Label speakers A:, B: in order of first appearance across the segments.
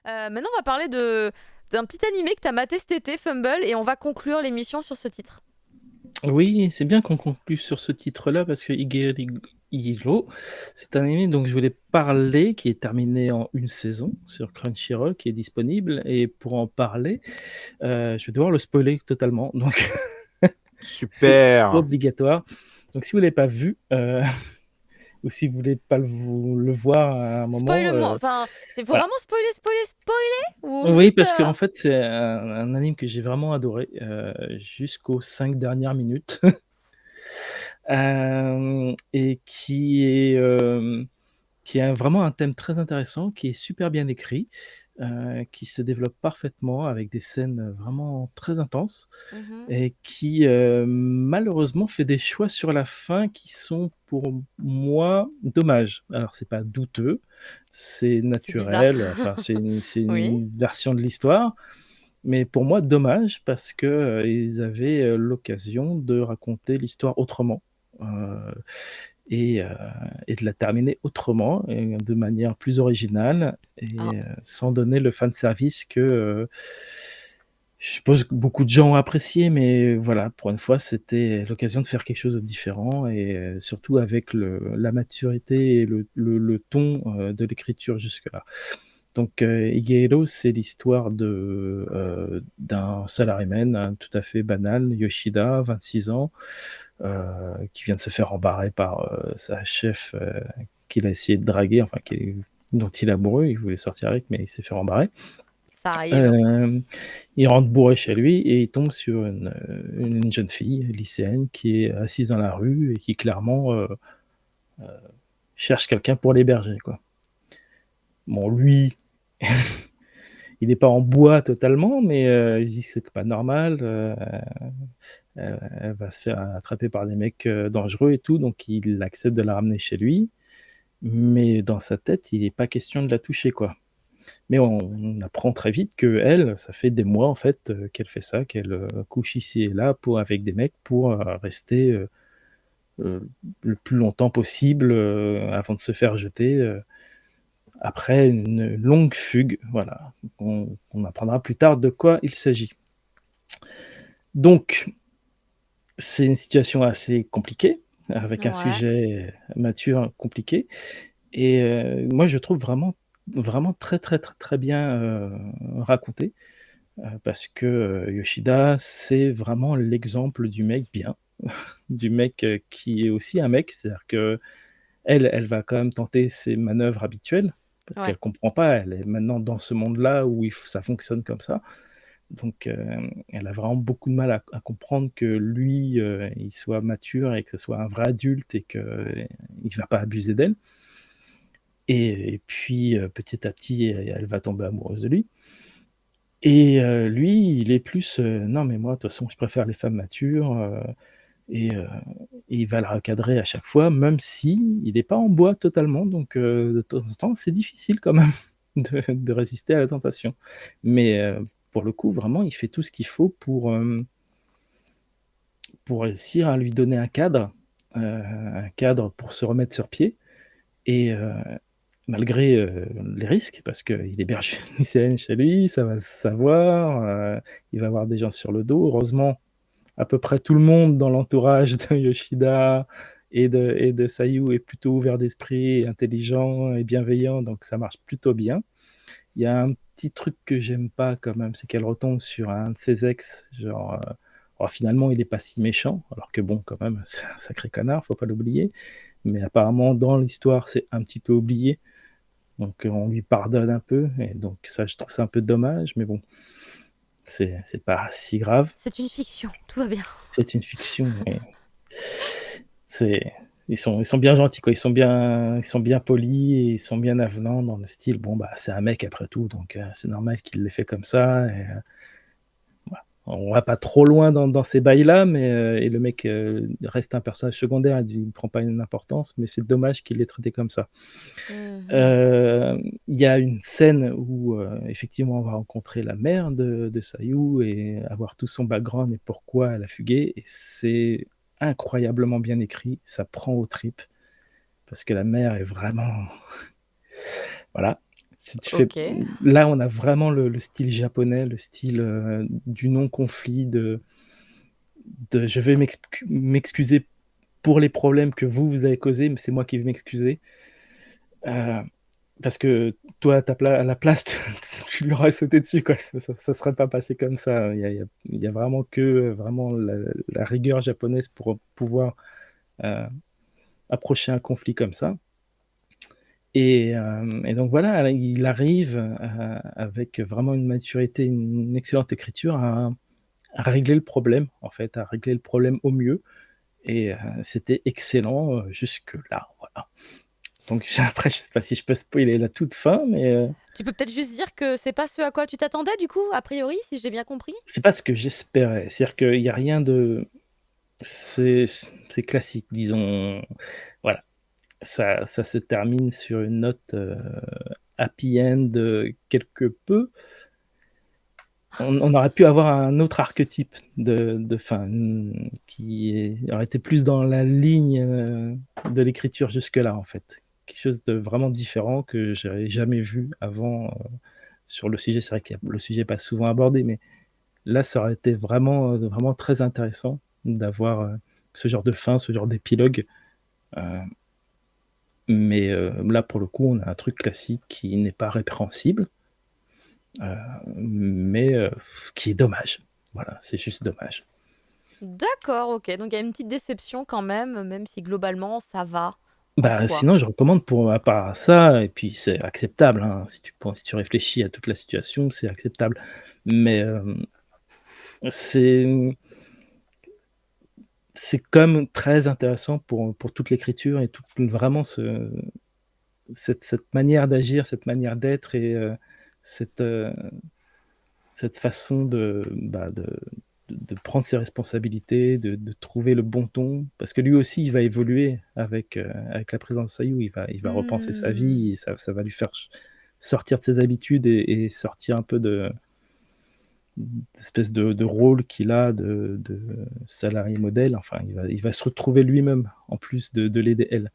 A: Maintenant, on va parler d'un petit animé que tu as maté cet été, Fumble, et on va conclure l'émission sur ce titre.
B: Oui, c'est bien qu'on conclue sur ce titre-là parce que Higiro, c'est un anime dont je voulais parler, qui est terminé en une saison sur Crunchyroll, qui est disponible. Et pour en parler, je vais devoir le spoiler totalement. Donc, c'est
C: Super.
B: obligatoire. Donc, si vous ne l'avez pas vu, ou si vous voulez pas le voir à un moment,
A: Spoil-moi, enfin, il faut
B: voilà.
A: vraiment spoiler, ou
B: Oui,
A: juste...
B: parce qu'en fait, c'est un anime que j'ai vraiment adoré jusqu'aux 5 dernières minutes. Et qui a vraiment un thème très intéressant, qui est super bien écrit, qui se développe parfaitement avec des scènes vraiment très intenses
A: Mhm.
B: et qui malheureusement fait des choix sur la fin qui sont pour moi dommages. Alors c'est pas douteux, c'est
A: C'est bizarre.
B: naturel, enfin c'est
A: Oui.
B: une version de l'histoire, mais pour moi dommage parce que ils avaient l'occasion de raconter l'histoire autrement. Euh, et, euh, et de la terminer autrement, et de manière plus originale,
A: Ah,
B: et sans donner le fan service que je suppose que beaucoup de gens ont apprécié, mais voilà, pour une fois, c'était l'occasion de faire quelque chose de différent, et surtout avec la maturité et le ton de l'écriture jusque-là. Donc, Higehiro, c'est l'histoire d'un salaryman hein, tout à fait banal, Yoshida, 26 ans, qui vient de se faire embarrer par sa chef qu'il a essayé de draguer, enfin dont il est amoureux, il voulait sortir avec, mais il s'est fait embarrer.
A: ça arrive.
B: Euh, il rentre bourré chez lui et il tombe sur une jeune fille lycéenne qui est assise dans la rue et qui clairement euh, cherche quelqu'un pour l'héberger, quoi. Bon, lui, il n'est pas en bois totalement, mais il se dit que c'est pas normal. Elle va se faire attraper par des mecs dangereux et tout, donc il accepte de la ramener chez lui. Mais dans sa tête, il n'est pas question de la toucher, quoi. Mais on apprend très vite que elle, ça fait des mois en fait qu'elle fait ça, qu'elle couche ici et là avec des mecs pour rester euh, le plus longtemps possible avant de se faire jeter après une longue fugue. Voilà. On apprendra plus tard de quoi il s'agit. Donc, c'est une situation assez compliquée, avec un
A: Ouais.
B: sujet mature compliqué. Et moi, je trouve vraiment, vraiment très, très, très, très bien raconté, parce que Yoshida, c'est vraiment l'exemple du mec bien, du mec qui est aussi un mec, c'est-à-dire que elle va quand même tenter ses manœuvres habituelles, parce
A: Ouais.
B: qu'elle comprend pas, elle est maintenant dans ce monde-là où ça fonctionne comme ça. Donc, elle a vraiment beaucoup de mal à comprendre que lui, il soit mature et que ce soit un vrai adulte et qu'il ne va pas abuser d'elle. Et puis, petit à petit, elle va tomber amoureuse de lui. Et lui, il est plus non, mais moi, de toute façon, je préfère les femmes matures. Et, euh, et il va la recadrer à chaque fois, même si il n'est pas en bois totalement. Donc, de temps en temps, c'est difficile quand même de résister à la tentation. Mais pour le coup, vraiment, il fait tout ce qu'il faut pour réussir à lui donner un cadre pour se remettre sur pied. Et malgré les risques, parce qu'il héberge une lycéenne chez lui, ça va se savoir, il va avoir des gens sur le dos. Heureusement, à peu près tout le monde dans l'entourage de Yoshida et de Sayu est plutôt ouvert d'esprit, intelligent et bienveillant, donc ça marche plutôt bien. Il y a un petit truc que j'aime pas quand même, c'est qu'elle retombe sur un de ses ex, genre oh, finalement il est pas si méchant, alors que bon quand même c'est un sacré connard, faut pas l'oublier, mais apparemment dans l'histoire c'est un petit peu oublié, donc on lui pardonne un peu, et donc ça je trouve ça un peu dommage, mais bon, c'est pas si grave,
A: C'est une fiction, tout va bien.
B: c'est une fiction, mais c'est ils sont bien gentils quoi, ils sont bien polis et ils sont bien avenants dans le style bon bah c'est un mec après tout donc c'est normal qu'il l'ait fait comme ça et voilà. On va pas trop loin dans ces bails-là, mais et le mec reste un personnage secondaire, il ne prend pas une importance, mais c'est dommage qu'il l'ait traité comme ça.
A: Mhm.
B: Euh, Il y a une scène où effectivement on va rencontrer la mère de Sayu et avoir tout son background et pourquoi elle a fugué. Et c'est incroyablement bien écrit, ça prend aux tripes parce que la mère est vraiment, voilà, Si tu fais,
A: Ok.
B: là, on a vraiment le style japonais, le style du non-conflit, de je vais m'excuser pour les problèmes que vous avez causés, mais c'est moi qui vais m'excuser. Euh, Parce que toi, à la place, tu lui aurais sauté dessus, quoi. Ça serait pas passé comme ça. Il y a vraiment vraiment la rigueur japonaise pour pouvoir euh, approcher un conflit comme ça. Et donc voilà, il arrive avec vraiment une maturité, une excellente écriture à régler le problème, en fait, à régler le problème au mieux. Et c'était excellent jusque-là. Voilà. Donc après, je sais pas si je peux spoiler la toute fin, mais
A: Tu peux peut-être juste dire que c'est pas ce à quoi tu t'attendais, du coup, a priori, si j'ai bien compris.
B: c'est pas ce que j'espérais. C'est-à-dire qu'il n'y a rien de. C'est c'est classique, disons. Voilà. Ça se termine sur une note happy end quelque peu. On aurait pu avoir un autre archétype de fin aurait été plus dans la ligne de l'écriture jusque-là, en fait. Quelque chose de vraiment différent que j'avais jamais vu avant sur le sujet. C'est vrai que le sujet n'est pas souvent abordé, mais là, ça aurait été vraiment très intéressant d'avoir ce genre de fin, ce genre d'épilogue. Euh, mais là, pour le coup, on a un truc classique qui n'est pas répréhensible, mais qui est dommage. Voilà, c'est juste dommage.
A: D'accord, ok. Donc il y a une petite déception quand même si globalement ça va en
B: Bah,
A: soi.
B: sinon, je recommande à part ça, et puis c'est acceptable, hein, si tu réfléchis à toute la situation, c'est acceptable. Mais c'est c'est quand même très intéressant pour toute l'écriture et vraiment cette manière d'agir, cette manière d'être et cette, euh, cette façon de prendre ses responsabilités, de trouver le bon ton, parce que lui aussi, il va évoluer avec la présence de Sayu, il va repenser sa
A: Hmm.
B: vie, et ça va lui faire sortir de ses habitudes et sortir un peu d'espèce de rôle qu'il a de salarié modèle. Enfin, il va se retrouver lui-même, en plus de l'aider elle.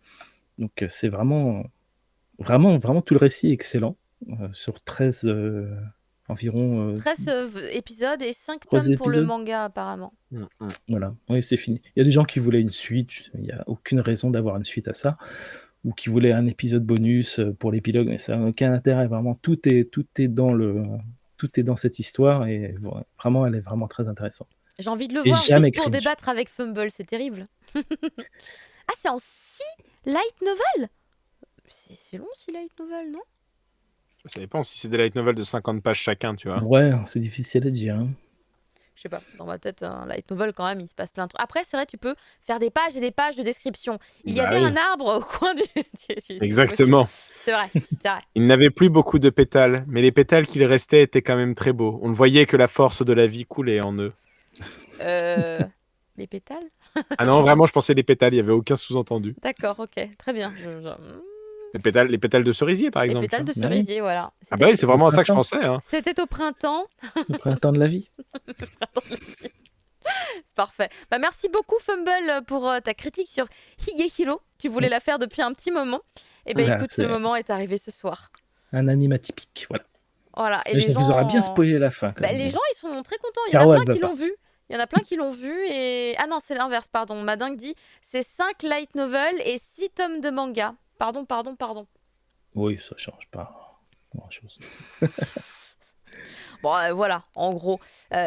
B: Donc, c'est vraiment tout le récit est excellent, sur 13, environ
A: 13 épisodes et 5
B: 3
A: tomes pour le
B: épisodes.
A: manga apparemment.
B: Voilà, oui, c'est fini. Il y a des gens qui voulaient une suite, il n'y a aucune raison d'avoir une suite à ça, ou qui voulaient un épisode bonus pour l'épilogue, mais ça n'a aucun intérêt. Vraiment, tout est dans cette histoire et vraiment, elle est vraiment très intéressante.
A: J'ai envie de le
B: Et
A: voir
B: jamais
A: juste pour
B: cringe.
A: débattre avec Fumble, c'est terrible. Ah, c'est en 6 light novel. C'est long 6 light novel, non?
C: Ça dépend si c'est des light novels de 50 pages chacun, tu vois.
B: Ouais, c'est difficile à dire, hein.
A: Je sais pas, dans ma tête, un light novel quand même, il se passe plein de trucs. Après, c'est vrai, tu peux faire des pages et des pages de description. Il y
C: Bah
A: avait
C: oui.
A: un arbre au coin du. C'est possible.
C: Exactement.
A: C'est vrai, c'est vrai.
C: Il n'avait plus beaucoup de pétales, mais les pétales qu'il restait étaient quand même très beaux. On le voyait que la force de la vie coulait en eux.
A: Les pétales?
C: Ah non, vraiment, je pensais les pétales, il n'y avait aucun sous-entendu.
A: D'accord, ok, très bien.
C: Les pétales de cerisier, par
A: Les
C: exemple.
A: pétales de
B: Bah oui.
A: cerisier, voilà.
C: Ah bah oui, c'est
B: Au
C: vraiment à ça que je
B: printemps.
C: pensais. Hein.
A: C'était au printemps.
B: Le printemps de la vie.
A: Parfait. Bah, merci beaucoup, Fumble, pour ta critique sur Higekiro. Tu voulais la faire depuis un petit moment. Et ben
B: Là,
A: écoute, ce
B: c'est
A: moment est arrivé ce soir.
B: un anime atypique, voilà.
A: Voilà. Et
B: Mais
A: les
B: je vous aurais bien
A: gens.
B: spoilé la fin, quand
A: Bah,
B: même.
A: les gens, ils sont très contents. Il y en a
B: Caro, elle
A: plein
B: veut
A: qui
B: pas.
A: l'ont vu. Il y en a plein qui l'ont vu et... Ah non, c'est l'inverse, pardon. Madingue dit, c'est 5 light novels et 6 tomes de manga. Pardon.
B: Oui, ça change pas grand-chose.
A: Bon, voilà, en gros.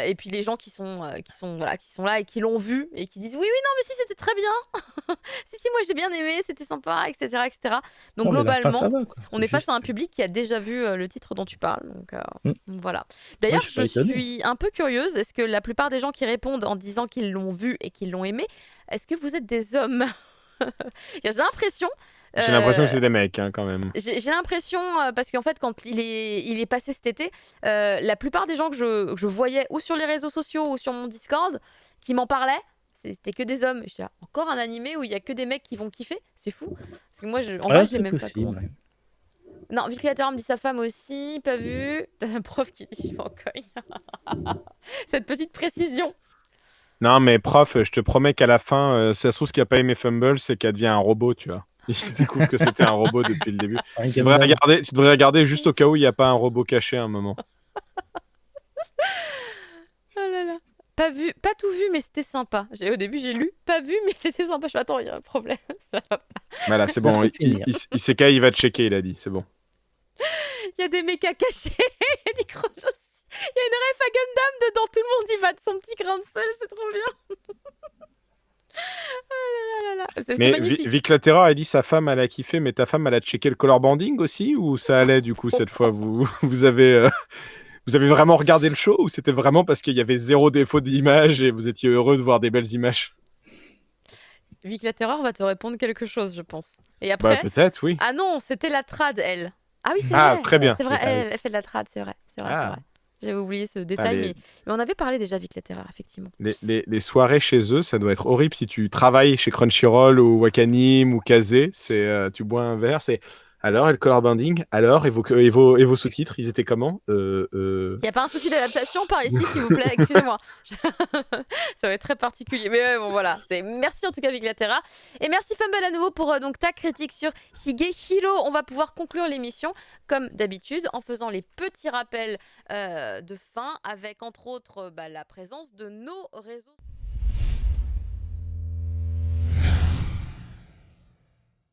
A: Et puis les gens qui sont là et qui l'ont vu et qui disent, oui, non, mais si, c'était très bien. si, moi, j'ai bien aimé, c'était sympa, etc., etc. Donc,
B: Non, mais la fin,
A: globalement,
B: ça va, quoi.
A: on
B: C'est
A: est face
B: juste
A: à un public qui a déjà vu le titre dont tu parles. Donc,
B: Mm.
A: voilà.
B: Ouais,
A: D'ailleurs,
B: je suis
A: je
B: pas étonné.
A: suis un peu curieuse. Est-ce que la plupart des gens qui répondent en disant qu'ils l'ont vu et qu'ils l'ont aimé, est-ce que vous êtes des hommes? J'ai l'impression.
C: J'ai l'impression que
A: euh,
C: c'est des mecs, hein, quand même.
A: J'ai l'impression, parce qu'en fait, quand il est passé cet été, la plupart des gens que je voyais ou sur les réseaux sociaux ou sur mon Discord qui m'en parlaient, c'était que des hommes. J'étais là, encore un animé où il y a que des mecs qui vont kiffer, c'est fou. Parce que moi, en vrai, je l'ai
B: c'est
A: même pas
B: possible.
A: commencé. Non, Viculateur me dit sa femme aussi, pas vu. Un prof qui dit je m'en cogne. Cette petite précision.
C: Non, mais prof, je te promets qu'à la fin, si ça se trouve, ce qui a pas aimé Fumble, c'est qu'elle devient un robot, tu vois. Il découvre que c'était un robot depuis le début.
B: C'est un Gundam.
C: Tu devrais regarder juste au cas où il n'y a pas un robot caché à un moment.
A: Oh là là. Pas tout vu, mais c'était sympa. Au début, j'ai lu, pas vu, mais c'était sympa. Je fais, attends, il y a un problème. Ça va pas.
C: Voilà, c'est bon.
B: Faut finir.
C: Isekai, il va checker, il a dit. C'est bon.
A: Il y a des mechas cachés, dit Chronos. Il y a une ref à Gundam dedans. Tout le monde y va de son petit grain de sel, c'est trop bien. Oh là là là là. C'est
C: Mais
A: magnifique.
C: Vic Latera a dit sa femme, elle a kiffé, mais ta femme, elle a checké le color banding aussi? Ou ça allait du coup cette fois? Vous avez vraiment regardé le show? Ou c'était vraiment parce qu'il y avait 0 défaut d'image et vous étiez heureux de voir des belles images?
A: Vic la Terreur va te répondre quelque chose, je pense. Et
C: Bah
A: après.
C: peut-être, oui.
A: Ah non, c'était la trad, elle. Ah oui, c'est
C: Ah,
A: vrai.
C: très bien.
A: C'est vrai,
B: Ah oui.
A: elle fait de la trad, c'est vrai. C'est vrai,
C: Ah.
A: c'est vrai. J'avais oublié ce détail,
C: les-
A: mais on avait parlé déjà Vic la Terreur, effectivement.
C: Les soirées chez eux, ça doit être horrible si tu travailles chez Crunchyroll ou Wakanim ou Kazé. Tu bois un verre, c'est alors et le color banding, alors et vos sous-titres, ils étaient comment?
A: Il n'y a pas un souci d'adaptation par ici, s'il vous plaît, excusez-moi. Ça va être très particulier. Mais ouais, bon, voilà. Merci en tout cas, Vic la Terreur. Et merci Fumble à nouveau pour donc ta critique sur Higehiro. On va pouvoir conclure l'émission, comme d'habitude, en faisant les petits rappels de fin, avec entre autres la présence de nos réseaux.